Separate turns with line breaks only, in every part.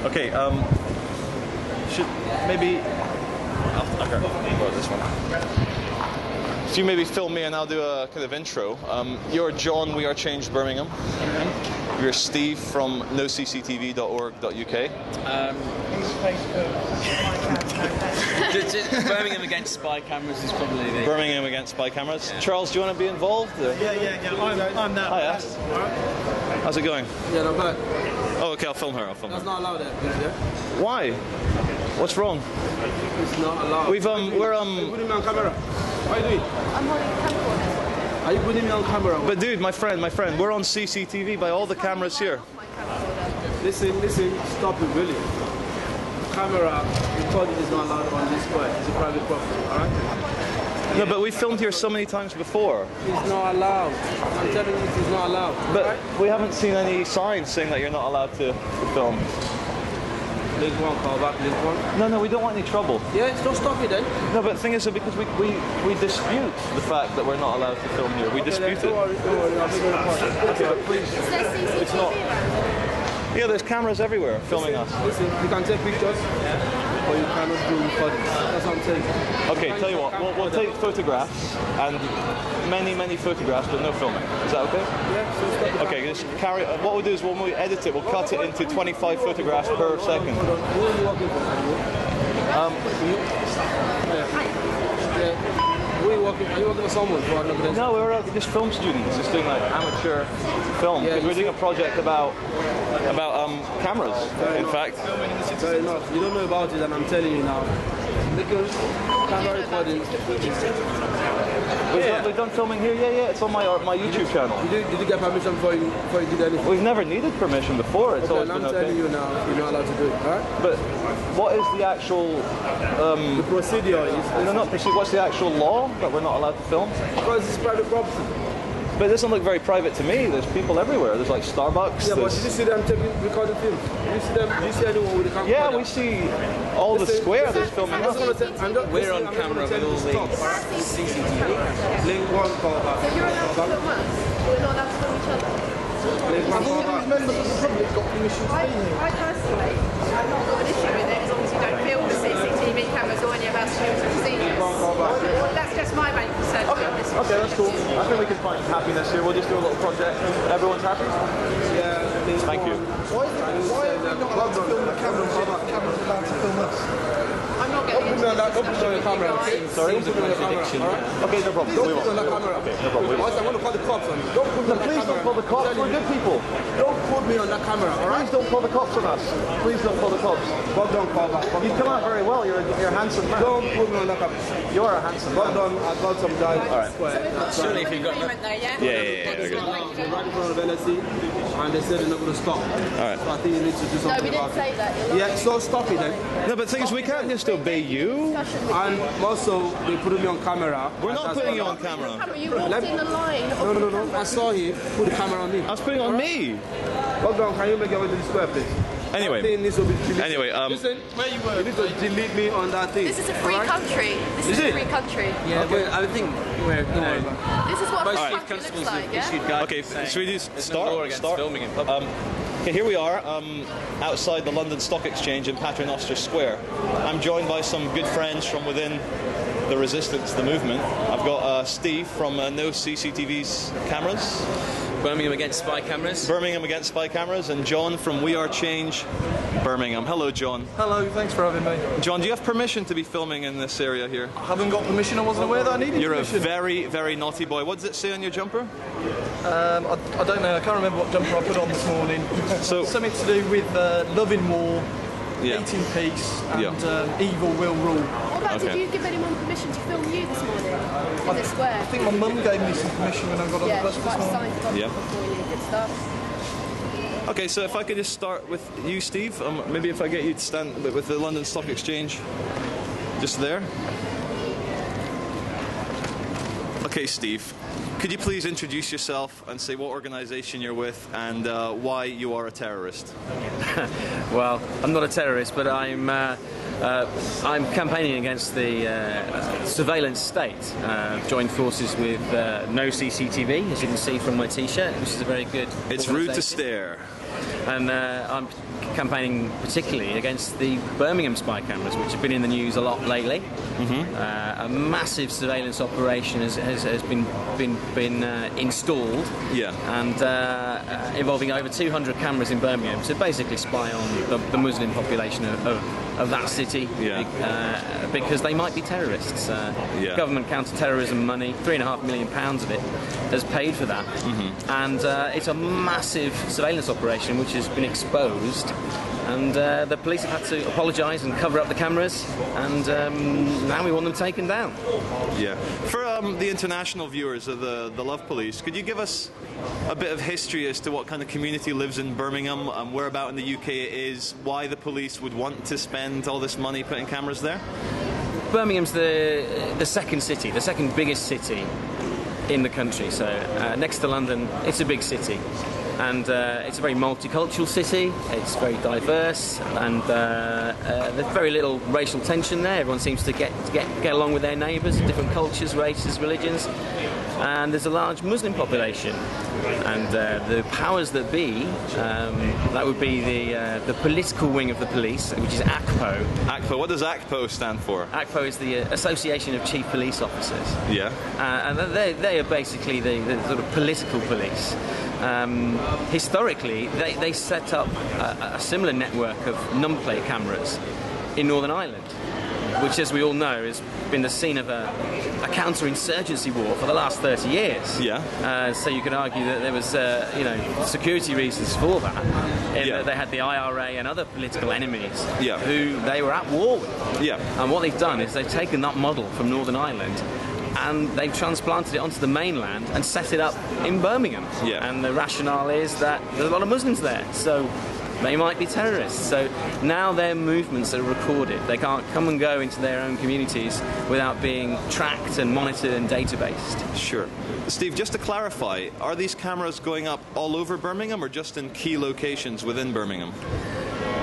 Okay, should maybe... I'll borrow this one. If you maybe film me and I'll do a kind of intro. You're John, we are Change Birmingham. You're Steve from nocctv.org.uk.
Birmingham against spy cameras is probably the...
Birmingham against spy cameras. Yeah. Charles, do you want to be involved?
Yeah. I'm that.
Hiya. How's it going?
Yeah, not bad.
Oh, okay, I'll film her.
That's not allowed there, yeah?
Why? What's wrong?
It's not allowed.
We're
Are you putting me on camera? What are you doing?
I'm holding a camcorder.
Are you putting me on camera?
But dude, my friend, we're on CCTV by all the cameras here.
Listen, stop it, really. Camera recording is not allowed on this square. It's a private property, alright?
No, but we filmed here so many times before.
It's not allowed. I'm telling you, it's not allowed.
But
right?
we haven't seen any signs saying that you're not allowed to film.
Link one, call back, link one.
No, we don't want any trouble.
Yeah, don't stop it then.
No, but the thing is, because we dispute the fact that we're not allowed to film here. We dispute it.
Don't worry, I'll make a report.
Okay, but please.
Is there CCTV around here?
Yeah, there's cameras everywhere filming us.
Listen, you can take pictures, or you cannot do recording. That's what I'm saying.
Okay, tell you what, we'll take photographs, and many photographs, but no filming. Is that okay?
Yeah, so stop it.
Okay, just carry. What we'll do is when we edit it, we'll cut it into 25 photographs per second.
Hold on. Who are you working for? Who are you working for? Are you working for someone?
No, we're just film students, just doing like amateur film.
Yeah,
Because we're doing a project about cameras, in fact.
Fair enough. You don't know about it, and I'm telling you now. Because camera recording.
We've done filming here, yeah, it's on my YouTube channel.
Did you get permission before you did anything?
We've never needed permission before, it's always been
I'm telling you now, you're not allowed to do it, alright?
But what is the actual...
the procedure is...
No, not procedure, what's the actual law that we're not allowed to film?
Because it's private property.
But it doesn't look very private to me. There's people everywhere. There's like Starbucks.
Yeah, but did you see them recording film? Did you see anyone with a camera?
Yeah, we see all the square that's filming us.
We're on camera with all these CCTV.
Link one, call back.
So you're allowed to film us? We're not allowed to film each other?
Link one, call back.
Members of the public got permission to be here.
I personally, I've not got an issue with it as long as you don't film the CCTV cameras or any of our students' procedures. That's just my main concern.
Okay, that's cool. I think we can find happiness here. We'll just do a little project. Everyone's happy?
Yeah.
Thank you.
Why are we not allowed to film the cameras? Cameras allowed to film us?
I'm not getting into
Don't put me on the camera, okay?
Sorry?
Don't put me on the camera, alright?
Okay, no problem.
Don't
We
put me on the
won't.
camera.
Okay, no problem.
Once I want to call the cops on you. Don't put me on the
Please
camera.
don't pull the cops. We're good people.
Don't put me on that camera, alright?
Please don't pull the cops on us. Please don't pull the cops.
Bob, don't call back.
You come out very well. You're a handsome man.
Don't put me on that camera.
You are a handsome
Bob,
man.
I got some guys.
Alright.
Surely if you've got...
agreement though, yeah?
Yeah.
Right in front of LSE, and they said they're not going to stop.
Alright.
So I think you need to do
No,
something
we didn't
about
say
it.
that.
Yeah, so stop it then.
No, but the thing is, we can't just obey you.
And also, they put me on camera.
We're not putting you on camera.
You walked in the line.
No. I saw him put the camera on me.
I was putting on me.
Hold on, can you make your way to the square, please?
Anyway.
That thing needs to be deleted.
Anyway,
Listen, where you were? You need to delete me on that thing.
This is a free country. This is a free country.
Yeah,
Okay.
but I think we're, you know...
This is what a
Most
free
chief
country looks
constables
like,
have
yeah?
issued guidelines
Okay,
saying
should we just
there's no law against filming in public.
Okay, here we are outside the London Stock Exchange in Paternoster Square. I'm joined by some good friends from within the resistance, the movement. I've got Steve from No CCTV's Cameras.
Birmingham against spy cameras.
Birmingham against spy cameras, and John from We Are Change Birmingham. Hello, John.
Hello, thanks for having me.
John, do you have permission to be filming in this area here?
I haven't got permission. I wasn't aware that I needed
You're
permission.
a very naughty boy. What does it say on your jumper?
I don't know. I can't remember what jumper I put on this morning.
So-
something to do with loving war,
Yeah.
eating peace, and
Yeah.
evil will rule.
What about, did you give anyone permission to film you this morning in the square?
I think my mum gave me some permission when I got on the
Yeah,
bus
she
this morning.
signed the
Yeah.
document for you. Good stuff.
Okay, so if I could just start with you, Steve. Maybe if I get you to stand with the London Stock Exchange just there. Okay, Steve, could you please introduce yourself and say what organisation you're with and why you are a terrorist?
Well, I'm not a terrorist, but I'm campaigning against the surveillance state. Joined forces with No CCTV, as you can see from my T-shirt, which is a very good.
It's rude to
organisation.
stare.
And I'm campaigning particularly against the Birmingham spy cameras, which have been in the news a lot lately. A massive surveillance operation has been installed, and involving over 200 cameras in Birmingham to basically spy on the Muslim population of that city, because they might be terrorists. Government counter-terrorism money, £3.5 million of it, has paid for that, and it's a massive surveillance operation which has been exposed. And the police have had to apologise and cover up the cameras, and now we want them taken down.
Yeah. For the international viewers of the Love Police, could you give us a bit of history as to what kind of community lives in Birmingham, where about in the UK it is, why the police would want to spend all this money putting cameras there?
Birmingham's the second city, the second biggest city in the country. So next to London, it's a big city. And it's a very multicultural city, it's very diverse, and there's very little racial tension there. Everyone seems to get along with their neighbours, different cultures, races, religions. And there's a large Muslim population. And the powers that be, that would be the political wing of the police, which is ACPO.
ACPO, what does ACPO stand for?
ACPO is the Association of Chief Police Officers.
Yeah.
And they are basically the sort of political police. Historically, they set up a similar network of number plate cameras in Northern Ireland, which, as we all know, has been the scene of a counter-insurgency war for the last 30 years.
Yeah.
So you could argue that there was, security reasons for that. That they had the IRA and other political enemies who they were at war with.
Yeah.
And what they've done is they've taken that model from Northern Ireland and they've transplanted it onto the mainland and set it up in Birmingham.
Yeah.
And the rationale is that there's a lot of Muslims there, so they might be terrorists. So now their movements are recorded. They can't come and go into their own communities without being tracked and monitored and databased.
Sure. Steve, just to clarify, are these cameras going up all over Birmingham or just in key locations within Birmingham?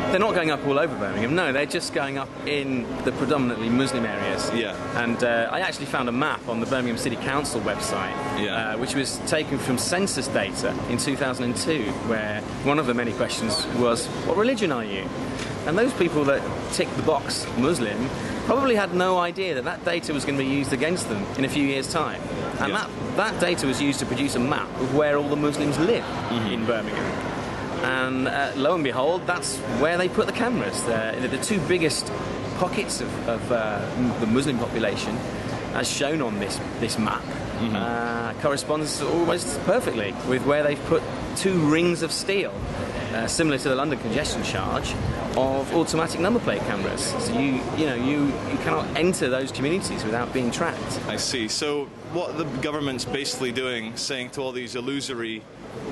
They're not going up all over Birmingham, no, they're just going up in the predominantly Muslim areas.
Yeah.
And I actually found a map on the Birmingham City Council website, which was taken from census data in 2002, where one of the many questions was, what religion are you? And those people that ticked the box Muslim probably had no idea that that data was going to be used against them in a few years' time. And that data was used to produce a map of where all the Muslims live in Birmingham. And lo and behold, that's where they put the cameras. The two biggest pockets of the Muslim population, as shown on this map, corresponds almost perfectly with where they've put two rings of steel, similar to the London congestion charge, of automatic number plate cameras. So you cannot enter those communities without being tracked.
I see. So what the government's basically doing, saying to all these illusory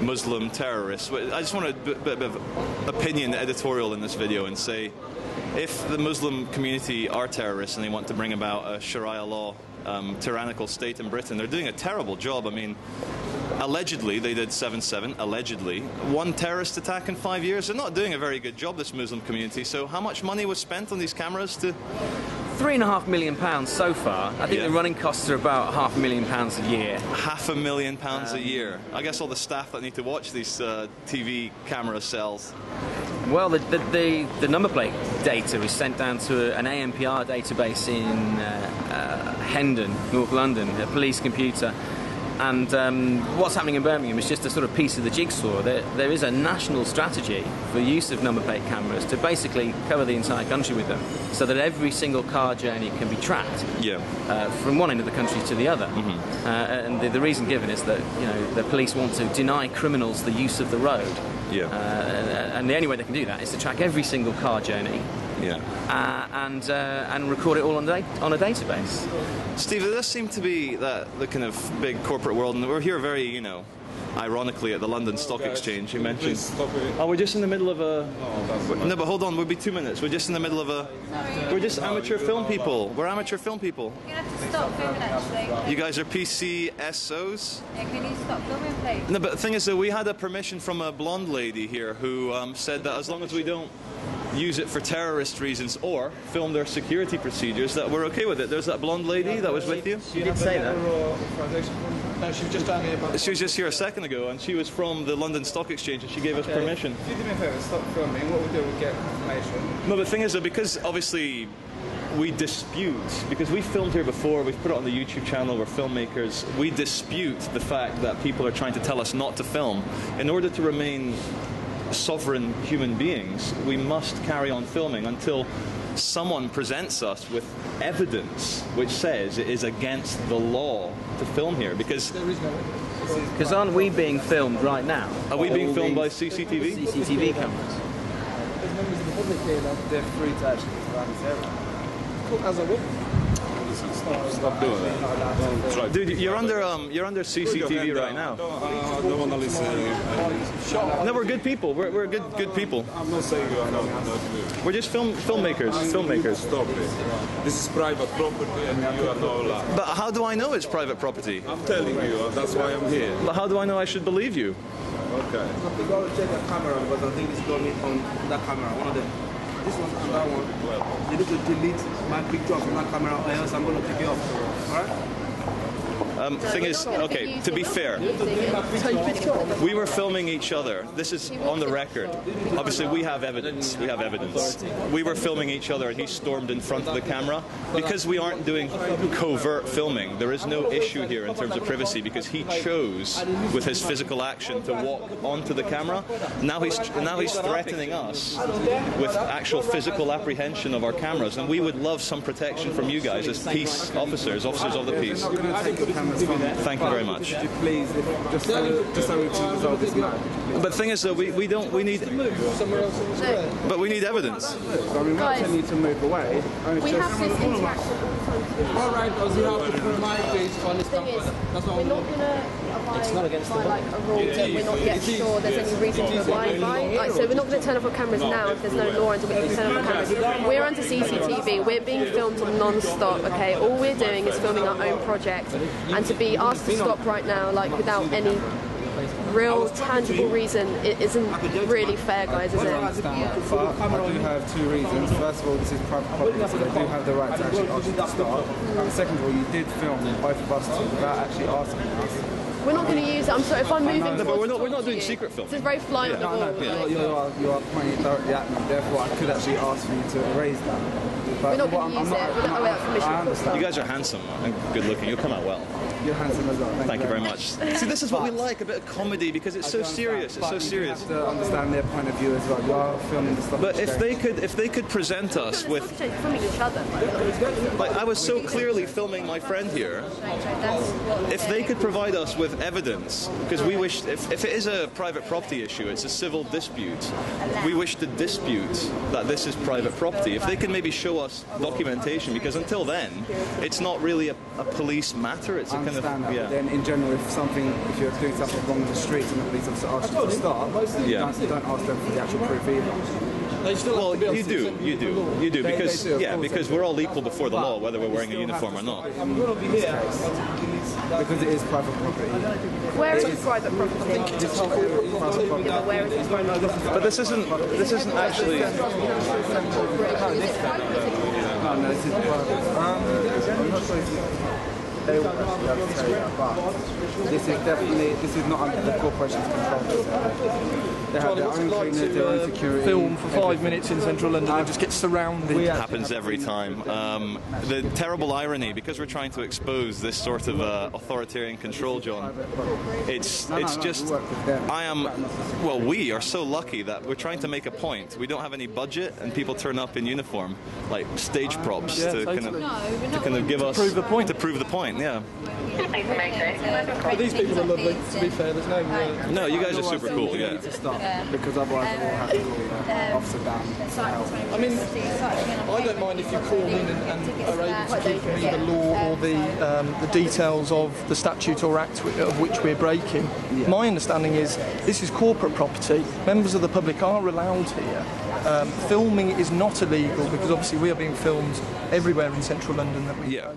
Muslim terrorists, I just want a bit of opinion editorial in this video and say, if the Muslim community are terrorists and they want to bring about a Sharia law tyrannical state in Britain, they're doing a terrible job. I mean, allegedly they did 7/7, allegedly. One terrorist attack in 5 years. They're not doing a very good job, this Muslim community. So how much money was spent on these cameras to...
£3.5 million so far. I think the running costs are about £500,000 a year.
£500,000 a year. I guess all the staff that need to watch these TV camera cells.
Well, the number plate data is sent down to an ANPR database in Hendon, North London, a police computer. And what's happening in Birmingham is just a sort of piece of the jigsaw. There is a national strategy for use of number plate cameras to basically cover the entire country with them, so that every single car journey can be tracked from one end of the country to the other. And the reason given is that the police want to deny criminals the use of the road. And the only way they can do that is to track every single car journey. And record it all on a database.
Steve, there does seem to be the kind of big corporate world, and we're here very, ironically at the London Stock Exchange. You mentioned. Oh, we're just in the middle of a. No, but hold on, we'll be 2 minutes. We're just in the middle of a. We're just amateur film people. We're amateur film people.
You're going to have to stop filming, actually.
You guys are PCSOs?
Yeah, can you stop filming, please?
No, but the thing is that we had a permission from a blonde lady here who said that as long as we don't use it for terrorist reasons or film their security procedures, that we're okay with it. There's that blonde lady that was with you.
She did say that.
No, she was just down here.
She was just here a second ago, and she was from the London Stock Exchange, and she gave us permission.
If you do me a favour, stop filming. What we'll do, we'll get confirmation.
No, the thing is that because obviously we dispute, because we filmed here before, we've put it on the YouTube channel, we're filmmakers, we dispute the fact that people are trying to tell us not to film. In order to remain sovereign human beings, we must carry on filming until someone presents us with evidence which says it is against the law to film here, because
aren't we being filmed right now?
Are we being filmed by CCTV?
CCTV cameras.
There's members of the public here that they're free to actually around this area.
As a witness.
Stop doing that.
Dude, you're under CCTV right now.
I don't want to listen.
No, we're good people. We're good people.
I'm not saying you are not good.
We're just filmmakers.
Stop it. This is private property and you are not allowed.
But how do I know it's private property?
I'm telling you, that's why I'm here.
But how do I know I should believe you?
Okay.
You got to check that camera because I think it's got me on that camera. One of them. This one and that one. You need to delete my picture from that camera or else I'm going to pick it off. Alright?
Thing is, okay, to be fair, we were filming each other. This is on the record. Obviously, we have evidence. We were filming each other, and he stormed in front of the camera. Because we aren't doing covert filming, there is no issue here in terms of privacy, because he chose, with his physical action, to walk onto the camera. Now he's threatening us with actual physical apprehension of our cameras, and we would love some protection from you guys as peace officers of the peace. Thank you very much.
Please, just so we can resolve this matter.
But the thing is, though, we need
Somewhere else in the square.
but we need evidence.
I mean, we're not telling you to move away.
We have this interaction
All right, because you have to put my face on this
thing is,
That's not
we're not going to abide by like a rule that we're not yet sure there's any reason to abide by. Like, so we're not going to turn off our cameras now if there's no law until we can turn off our cameras. We're under CCTV. We're being filmed non-stop. Okay, all we're doing is filming our own project, and to be asked to stop right now, like without any real tangible reason, it isn't really fair, guys, is it?
I do have two reasons. First of all, this is private property, so they do have the right to actually ask you to stop. And second of all, you did film both of us without actually asking us.
We're not going to use it. I'm sorry if I'm moving.
No, but we're not doing secret
This
filming.
is very fly on the wall.
You are pointing directly at me, therefore I could actually ask for you to erase that. But
We're not going to use it without permission.
I understand.
You guys are handsome and good looking. You'll come out well.
You're handsome as well.
Thank you very much. See, this is what we like, a bit of comedy, because it's so serious. It's so serious.
You have to understand their point of view as well. You are filming the stuff.
But if they could present us with,
filming each other.
like, I was so clearly filming my friend here. If they could provide us with evidence, because we wish, if it is a private property issue, it's a civil dispute. We wish to dispute that this is private property. If they can maybe show us documentation, because until then, it's not really a police matter. It's a kind of, yeah.
Then in general, if you're doing something wrong in the streets and the police officer asks you to stop, don't ask them for the actual proof either.
They still
Well,
have to be
you do, because
they do,
because we're all equal before the law, whether we're wearing a uniform or not.
I'm going to be here.
Because it is private property.
Where is the private property?
This whole area is private property.
Yeah, but where is it private property?
But this isn't actually.
Is it private or is it
No, this is private. I'm not sure if they will actually be able to tell you that, but this is not under the corporation's control. They have their own cleaners, their own security.
Film for 5 minutes in central London and just get surrounded.
It happens every time. The terrible irony, because we're trying to expose this sort of authoritarian control, John. It's just we are so lucky that we're trying to make a point. We don't have any budget, and people turn up in uniform, like stage props, to kind of give us
prove the point.
To prove the point, yeah.
But these people are lovely, to be fair. There's no...
No, you guys are super cool, yeah.
To stop, because otherwise we'll have to call officer down to help.
I mean, I don't mind if you call in and are able to give me the law or the details of the statute or act of which we're breaking. Yeah. My understanding is this is corporate property. Members of the public are allowed here. Filming is not illegal because obviously we are being filmed everywhere in central London that we go.